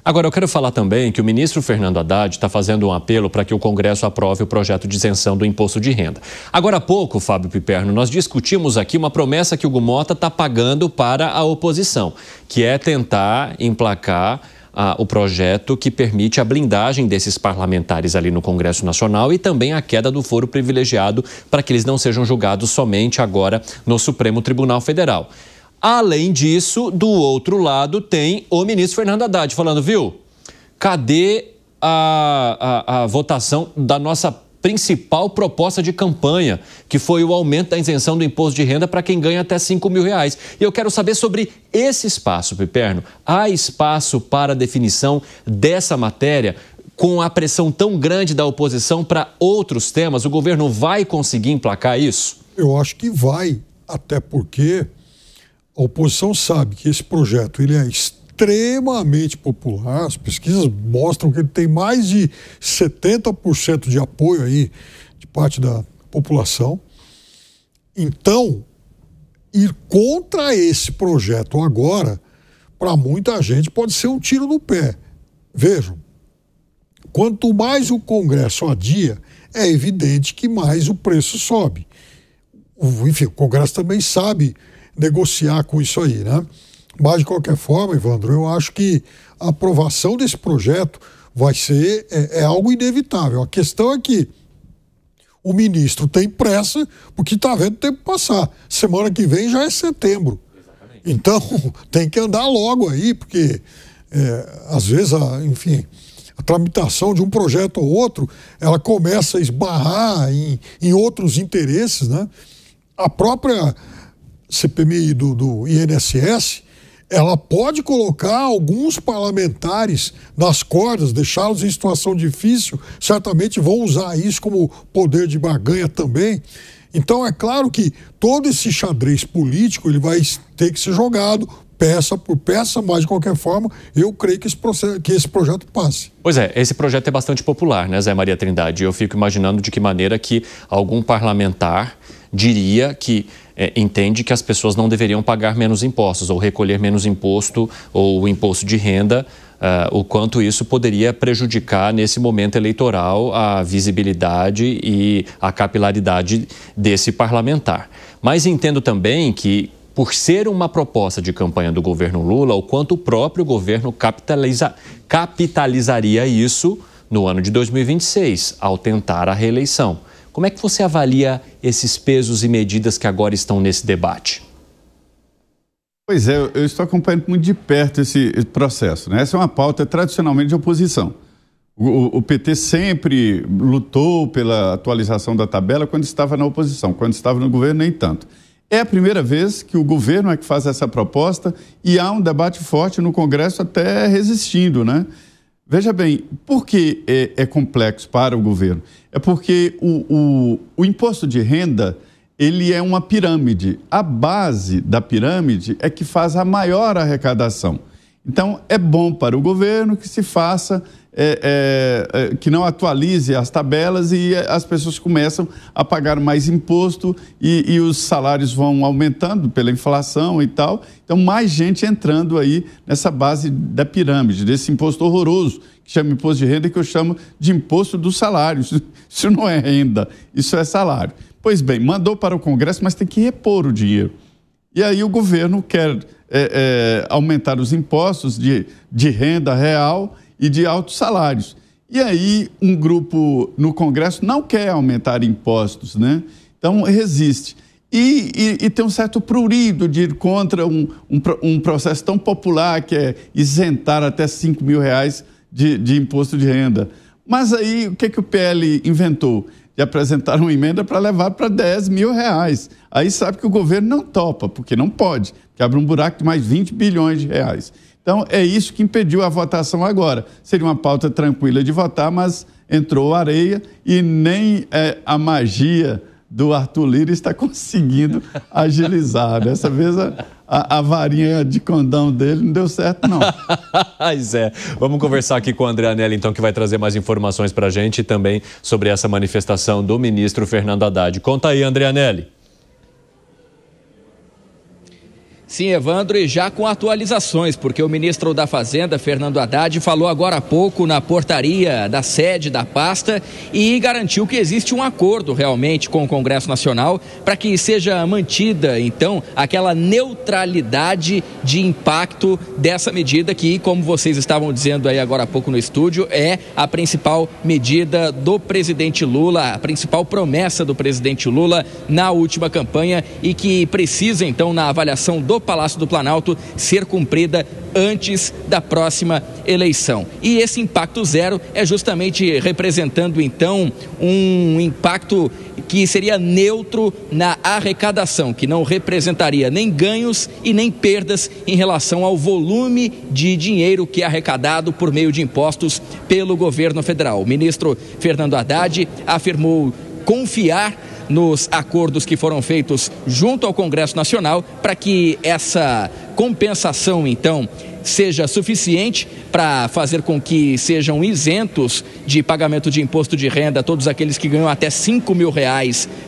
Agora, eu quero falar também que o ministro Fernando Haddad está fazendo um apelo para que o Congresso aprove o projeto de isenção do imposto de renda. Agora há pouco, Fábio Piperno, nós discutimos aqui uma promessa que o Hugo Motta está pagando para a oposição, que é tentar emplacar o projeto que permite a blindagem desses parlamentares ali no Congresso Nacional e também a queda do foro privilegiado para que eles não sejam julgados somente agora no Supremo Tribunal Federal. Além disso, do outro lado, tem o ministro Fernando Haddad falando, viu, cadê a votação da nossa principal proposta de campanha, que foi o aumento da isenção do imposto de renda para quem ganha até R$5.000. E eu quero saber sobre esse espaço, Piperno. Há espaço para a definição dessa matéria? Com a pressão tão grande da oposição para outros temas, o governo vai conseguir emplacar isso? Eu acho que vai, até porque a oposição sabe que esse projeto ele é extremamente popular. As pesquisas mostram que ele tem mais de 70% de apoio aí de parte da população. Então, ir contra esse projeto agora, para muita gente, pode ser um tiro no pé. Vejam, quanto mais o Congresso adia, é evidente que mais o preço sobe. Enfim, o Congresso também sabe negociar com isso aí, né? Mas, de qualquer forma, Evandro, eu acho que a aprovação desse projeto vai ser algo inevitável. A questão é que o ministro tem pressa porque está vendo o tempo passar. Semana que vem já é setembro. Exatamente. Então, tem que andar logo aí, porque, às vezes, enfim, a tramitação de um projeto ou outro, ela começa a esbarrar em outros interesses, né? A própria CPMI do INSS, ela pode colocar alguns parlamentares nas cordas, deixá-los em situação difícil, certamente vão usar isso como poder de barganha também. Então é claro que todo esse xadrez político ele vai ter que ser jogado peça por peça, mas de qualquer forma eu creio que esse projeto passe. Pois é, esse projeto é bastante popular, né, Zé Maria Trindade? Eu fico imaginando de que maneira que algum parlamentar diria que entende que as pessoas não deveriam pagar menos impostos ou recolher menos imposto ou o imposto de renda, o quanto isso poderia prejudicar nesse momento eleitoral a visibilidade e a capilaridade desse parlamentar. Mas entendo também que, por ser uma proposta de campanha do governo Lula, o quanto o próprio governo capitalizaria isso no ano de 2026, ao tentar a reeleição. Como é que você avalia esses pesos e medidas que agora estão nesse debate? Pois é, eu estou acompanhando muito de perto esse processo, né? Essa é uma pauta tradicionalmente de oposição. O PT sempre lutou pela atualização da tabela quando estava na oposição, quando estava no governo nem tanto. É a primeira vez que o governo é que faz essa proposta e há um debate forte no Congresso até resistindo, né? Veja bem, por que é complexo para o governo? É porque o imposto de renda, ele é uma pirâmide. A base da pirâmide é que faz a maior arrecadação. Então, é bom para o governo que se faça, que não atualize as tabelas e as pessoas começam a pagar mais imposto e os salários vão aumentando pela inflação e tal. Então, mais gente entrando aí nessa base da pirâmide, desse imposto horroroso, que chama imposto de renda, que eu chamo de imposto dos salários. Isso não é renda, isso é salário. Pois bem, mandou para o Congresso, mas tem que repor o dinheiro. E aí o governo quer aumentar os impostos de renda real e de altos salários. E aí um grupo no Congresso não quer aumentar impostos, né? Então resiste. E tem um certo prurido de ir contra um processo tão popular que é isentar até R$5.000 de imposto de renda. Mas aí o que o PL inventou? De apresentar uma emenda para levar para R$10.000. Aí sabe que o governo não topa, porque não pode, que abre um buraco de mais 20 bilhões de reais. Então, é isso que impediu a votação agora. Seria uma pauta tranquila de votar, mas entrou areia e nem a magia do Arthur Lira está conseguindo agilizar. Dessa vez a varinha de condão dele não deu certo, não. Zé, vamos conversar aqui com o André Anelli, então, que vai trazer mais informações para a gente e também sobre essa manifestação do ministro Fernando Haddad. Conta aí, André Anelli. Sim, Evandro, e já com atualizações, porque o ministro da Fazenda, Fernando Haddad, falou agora há pouco na portaria da sede da pasta e garantiu que existe um acordo realmente com o Congresso Nacional para que seja mantida, então, aquela neutralidade de impacto dessa medida que, como vocês estavam dizendo aí agora há pouco no estúdio, é a principal medida do presidente Lula, a principal promessa do presidente Lula na última campanha e que precisa, então, na avaliação do Palácio do Planalto, ser cumprida antes da próxima eleição. E esse impacto zero é justamente representando, então, um impacto que seria neutro na arrecadação, que não representaria nem ganhos e nem perdas em relação ao volume de dinheiro que é arrecadado por meio de impostos pelo governo federal. O ministro Fernando Haddad afirmou confiar nos acordos que foram feitos junto ao Congresso Nacional para que essa compensação, então, seja suficiente para fazer com que sejam isentos de pagamento de imposto de renda todos aqueles que ganham até R$5 mil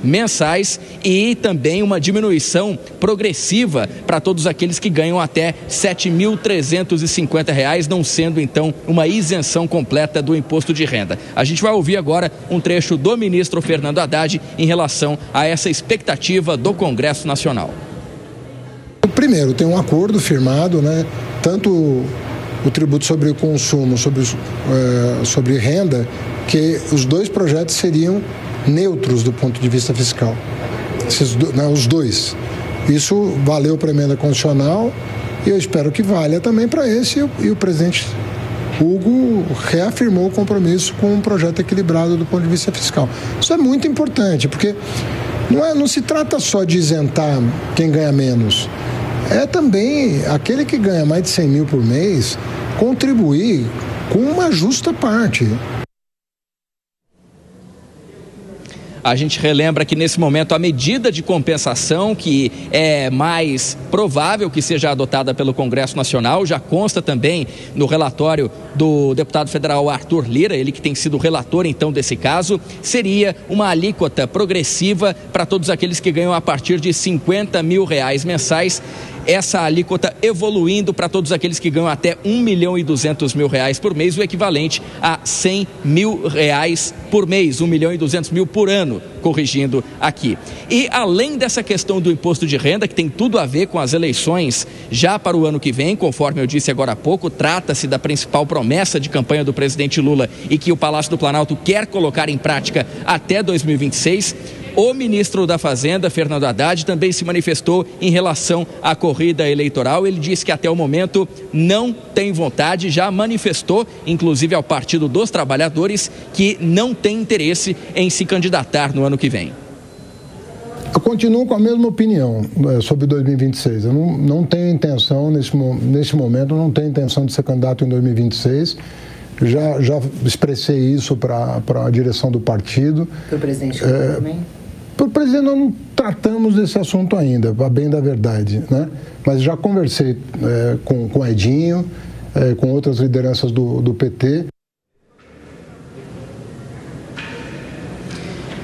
mensais e também uma diminuição progressiva para todos aqueles que ganham até R$7.350, não sendo então uma isenção completa do imposto de renda. A gente vai ouvir agora um trecho do ministro Fernando Haddad em relação a essa expectativa do Congresso Nacional. Primeiro, tem um acordo firmado, né? Tanto o tributo sobre o consumo, sobre renda, que os dois projetos seriam neutros do ponto de vista fiscal. Os dois. Isso valeu para a emenda constitucional e eu espero que valha também para esse. E o presidente Hugo reafirmou o compromisso com um projeto equilibrado do ponto de vista fiscal. Isso é muito importante, porque não se trata só de isentar quem ganha menos. É também aquele que ganha mais de 100 mil por mês contribuir com uma justa parte. A gente relembra que nesse momento a medida de compensação que é mais provável que seja adotada pelo Congresso Nacional já consta também no relatório do deputado federal Arthur Lira, ele que tem sido relator então desse caso, seria uma alíquota progressiva para todos aqueles que ganham a partir de R$50 mil mensais. Essa alíquota evoluindo para todos aqueles que ganham até R$1.200.000 por mês, o equivalente a R$100 mil por mês, R$1.200.000 por ano, corrigindo aqui. E além dessa questão do imposto de renda, que tem tudo a ver com as eleições já para o ano que vem, conforme eu disse agora há pouco, trata-se da principal promessa de campanha do presidente Lula e que o Palácio do Planalto quer colocar em prática até 2026, o ministro da Fazenda, Fernando Haddad, também se manifestou em relação à corrida eleitoral. Ele disse que até o momento não tem vontade, já manifestou, inclusive ao Partido dos Trabalhadores, que não tem interesse em se candidatar no ano que vem. Eu continuo com a mesma opinião sobre 2026. Eu não tenho intenção, nesse momento, não tenho intenção de ser candidato em 2026. Já expressei isso para a direção do partido. Para o presidente também? Para o presidente, nós não tratamos desse assunto ainda, a bem da verdade, né? Mas já conversei com o Edinho, com outras lideranças do PT.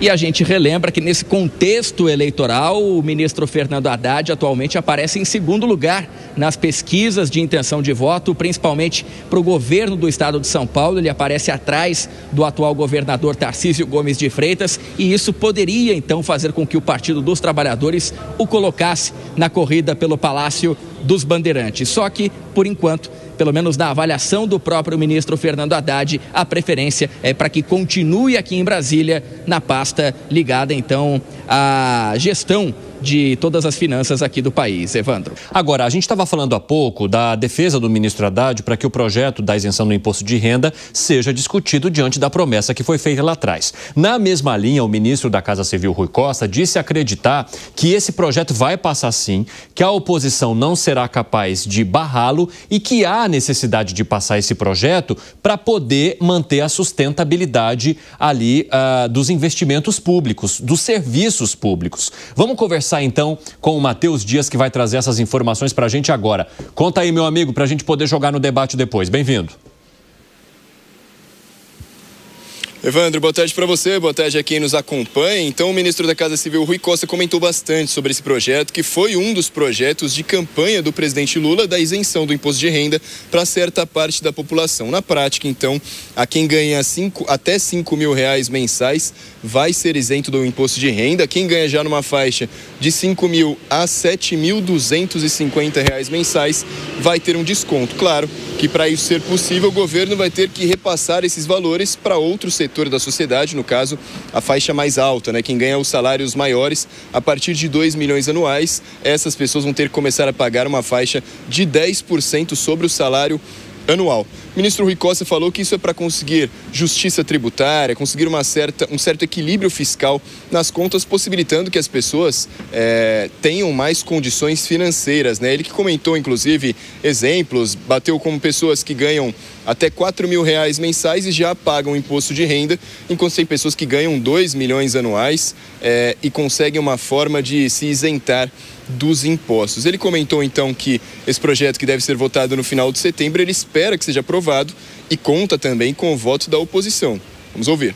E a gente relembra que nesse contexto eleitoral, o ministro Fernando Haddad atualmente aparece em segundo lugar nas pesquisas de intenção de voto, principalmente para o governo do estado de São Paulo. Ele aparece atrás do atual governador Tarcísio Gomes de Freitas e isso poderia então fazer com que o Partido dos Trabalhadores o colocasse na corrida pelo Palácio dos Bandeirantes. Só que, por enquanto, pelo menos na avaliação do próprio ministro Fernando Haddad, a preferência é para que continue aqui em Brasília, na pasta ligada então à gestão de todas as finanças aqui do país. Evandro. Agora, a gente estava falando há pouco da defesa do ministro Haddad para que o projeto da isenção do imposto de renda seja discutido diante da promessa que foi feita lá atrás. Na mesma linha, o ministro da Casa Civil, Rui Costa, disse acreditar que esse projeto vai passar sim, que a oposição não será capaz de barrá-lo e que há necessidade de passar esse projeto para poder manter a sustentabilidade ali dos investimentos públicos, dos serviços públicos. Vamos conversar então com o Matheus Dias, que vai trazer essas informações para a gente agora. Conta aí, meu amigo, para a gente poder jogar no debate depois. Bem-vindo. Evandro, boa tarde para você, boa tarde a quem nos acompanha. Então, o ministro da Casa Civil, Rui Costa, comentou bastante sobre esse projeto, que foi um dos projetos de campanha do presidente Lula da isenção do imposto de renda para certa parte da população. Na prática, então, a quem ganha até R$5 mil mensais vai ser isento do imposto de renda. Quem ganha já numa faixa de R$5 mil a R$7.250 mensais vai ter um desconto. Claro que para isso ser possível, o governo vai ter que repassar esses valores para outro setor da sociedade, no caso, a faixa mais alta, né? Quem ganha os salários maiores a partir de 2 milhões anuais, essas pessoas vão ter que começar a pagar uma faixa de 10% sobre o salário anual. O ministro Rui Costa falou que isso é para conseguir justiça tributária, conseguir um certo equilíbrio fiscal nas contas, possibilitando que as pessoas tenham mais condições financeiras, né? Ele que comentou, inclusive, exemplos, bateu com pessoas que ganham até R$4 mil mensais e já pagam imposto de renda, enquanto tem pessoas que ganham 2 milhões anuais e conseguem uma forma de se isentar dos impostos. Ele comentou então que esse projeto, que deve ser votado no final de setembro, ele espera que seja aprovado e conta também com o voto da oposição. Vamos ouvir.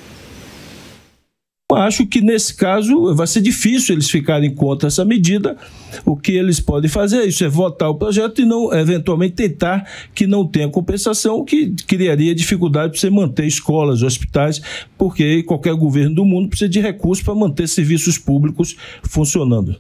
Eu acho que nesse caso vai ser difícil eles ficarem contra essa medida. O que eles podem fazer é isso, é votar o projeto e não, eventualmente, tentar que não tenha compensação, que criaria dificuldade para você manter escolas, hospitais, porque qualquer governo do mundo precisa de recursos para manter serviços públicos funcionando.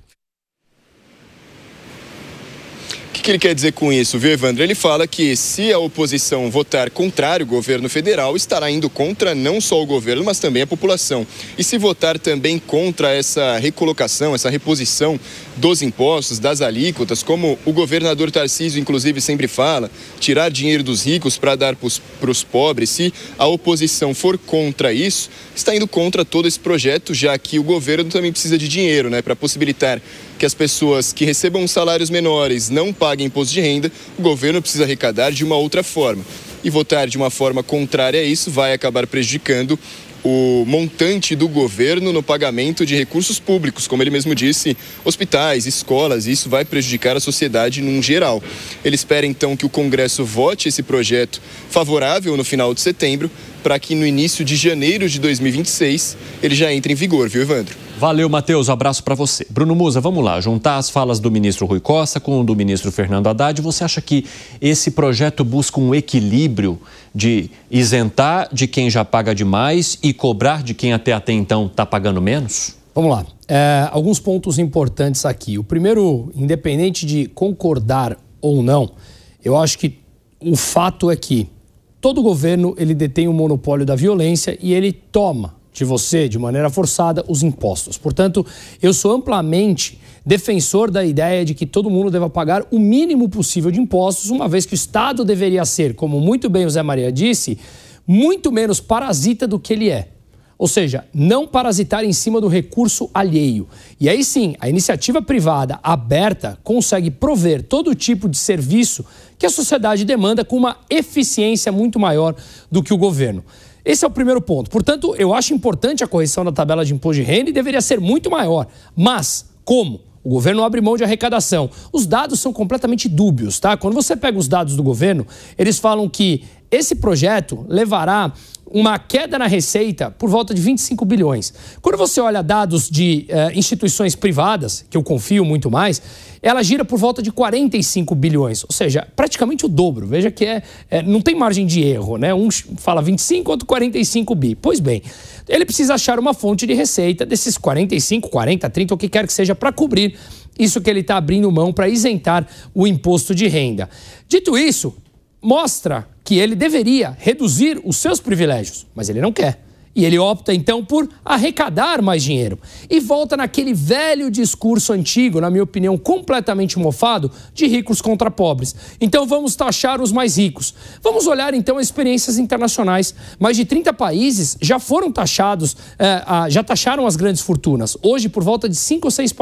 O que ele quer dizer com isso, viu, Evandro? Ele fala que se a oposição votar contrário ao governo federal, estará indo contra não só o governo, mas também a população. E se votar também contra essa recolocação, essa reposição dos impostos, das alíquotas, como o governador Tarcísio, inclusive, sempre fala, tirar dinheiro dos ricos para dar para os pobres, se a oposição for contra isso, está indo contra todo esse projeto, já que o governo também precisa de dinheiro, né, para possibilitar que as pessoas que recebam salários menores não paguem imposto de renda. O governo precisa arrecadar de uma outra forma. E votar de uma forma contrária a isso vai acabar prejudicando o montante do governo no pagamento de recursos públicos, como ele mesmo disse, hospitais, escolas, e isso vai prejudicar a sociedade num geral. Ele espera então que o Congresso vote esse projeto favorável no final de setembro, para que no início de janeiro de 2026 ele já entre em vigor, viu, Evandro? Valeu, Matheus. Abraço para você. Bruno Musa, vamos lá. Juntar as falas do ministro Rui Costa com o do ministro Fernando Haddad. Você acha que esse projeto busca um equilíbrio de isentar de quem já paga demais e cobrar de quem até então está pagando menos? Vamos lá. Alguns pontos importantes aqui. O primeiro, independente de concordar ou não, eu acho que o fato é que todo governo ele detém o monopólio da violência e ele toma de você, de maneira forçada, os impostos. Portanto, eu sou amplamente defensor da ideia de que todo mundo deva pagar o mínimo possível de impostos, uma vez que o Estado deveria ser, como muito bem o Zé Maria disse, muito menos parasita do que ele é. Ou seja, não parasitar em cima do recurso alheio. E aí sim, a iniciativa privada aberta consegue prover todo tipo de serviço que a sociedade demanda com uma eficiência muito maior do que o governo. Esse é o primeiro ponto. Portanto, eu acho importante a correção da tabela de imposto de renda e deveria ser muito maior. Mas, como? O governo abre mão de arrecadação. Os dados são completamente dúbios, tá? Quando você pega os dados do governo, eles falam que esse projeto levará uma queda na receita por volta de 25 bilhões. Quando você olha dados de instituições privadas, que eu confio muito mais, ela gira por volta de 45 bilhões, ou seja, praticamente o dobro. Veja que não tem margem de erro, né? Um fala 25, outro 45 bi. Pois bem, ele precisa achar uma fonte de receita desses 45, 40, 30, o que quer que seja, para cobrir isso que ele está abrindo mão para isentar o imposto de renda. Dito isso, mostra que ele deveria reduzir os seus privilégios, mas ele não quer. E ele opta, então, por arrecadar mais dinheiro. E volta naquele velho discurso antigo, na minha opinião, completamente mofado, de ricos contra pobres. Então, vamos taxar os mais ricos. Vamos olhar, então, as experiências internacionais. Mais de 30 países já foram taxados, já taxaram as grandes fortunas. Hoje, por volta de 5 ou 6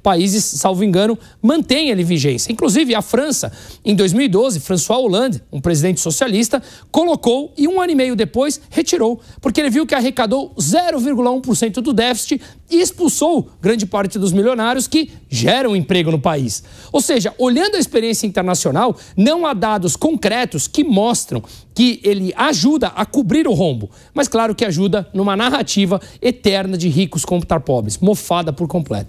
países, salvo engano, mantém ele vigência. Inclusive, a França, em 2012, François Hollande, um presidente socialista, colocou e 1 ano e meio depois retirou, porque ele viu que arrecadou 0,1% do déficit e expulsou grande parte dos milionários que geram emprego no país. Ou seja, olhando a experiência internacional, não há dados concretos que mostram que ele ajuda a cobrir o rombo, mas claro que ajuda numa narrativa eterna de ricos contra pobres, mofada por completo.